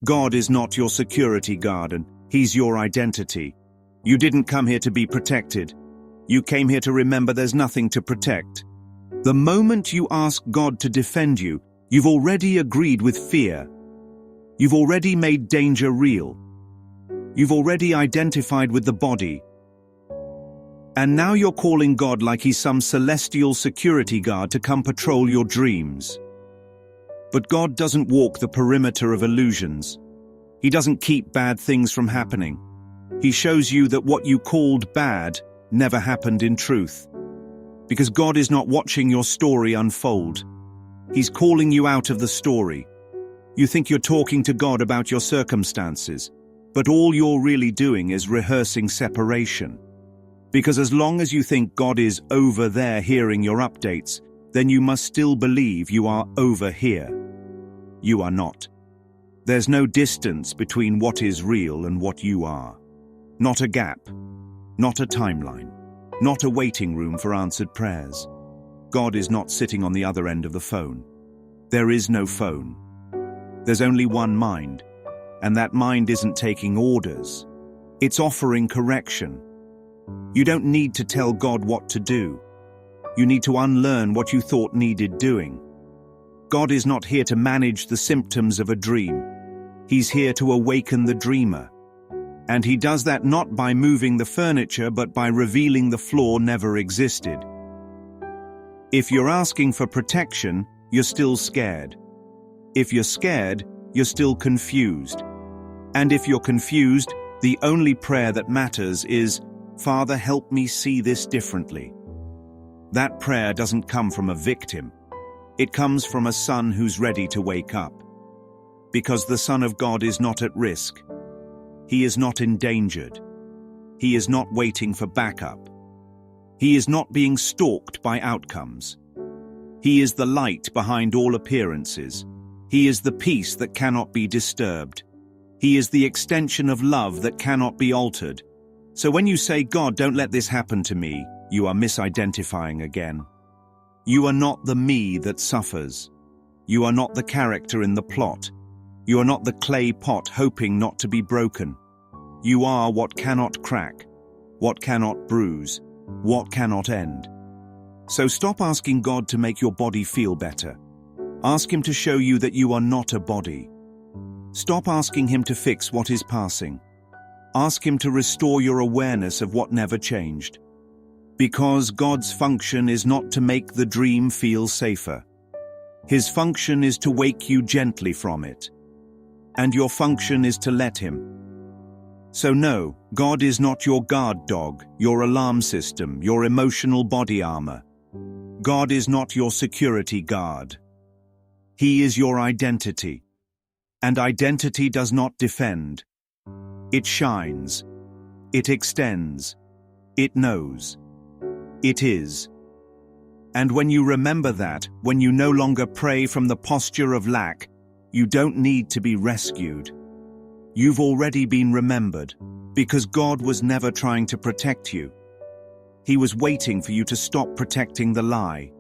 God is not your security guard, and He's your identity. You didn't come here to be protected. You came here to remember there's nothing to protect. The moment you ask God to defend you, you've already agreed with fear. You've already made danger real. You've already identified with the body. And now you're calling God like He's some celestial security guard to come patrol your dreams. But God doesn't walk the perimeter of illusions. He doesn't keep bad things from happening. He shows you that what you called bad never happened in truth. Because God is not watching your story unfold. He's calling you out of the story. You think you're talking to God about your circumstances, but all you're really doing is rehearsing separation. Because as long as you think God is over there hearing your updates, then you must still believe you are over here. You are not. There's no distance between what is real and what you are. Not a gap. Not a timeline. Not a waiting room for answered prayers. God is not sitting on the other end of the phone. There is no phone. There's only one mind, and that mind isn't taking orders. It's offering correction. You don't need to tell God what to do. You need to unlearn what you thought needed doing. God is not here to manage the symptoms of a dream. He's here to awaken the dreamer. And He does that not by moving the furniture, but by revealing the flaw never existed. If you're asking for protection, you're still scared. If you're scared, you're still confused. And if you're confused, the only prayer that matters is, "Father, help me see this differently." That prayer doesn't come from a victim. It comes from a son who's ready to wake up. Because the Son of God is not at risk. He is not endangered. He is not waiting for backup. He is not being stalked by outcomes. He is the light behind all appearances. He is the peace that cannot be disturbed. He is the extension of love that cannot be altered. So when you say, "God, don't let this happen to me," you are misidentifying again. You are not the me that suffers. You are not the character in the plot. You are not the clay pot hoping not to be broken. You are what cannot crack, what cannot bruise, what cannot end. So stop asking God to make your body feel better. Ask Him to show you that you are not a body. Stop asking Him to fix what is passing. Ask Him to restore your awareness of what never changed. Because God's function is not to make the dream feel safer. His function is to wake you gently from it. And your function is to let Him. So no, God is not your guard dog, your alarm system, your emotional body armor. God is not your security guard. He is your identity. And identity does not defend. It shines. It extends. It knows. It is. And when you remember that, when you no longer pray from the posture of lack, you don't need to be rescued. You've already been remembered, because God was never trying to protect you. He was waiting for you to stop protecting the lie.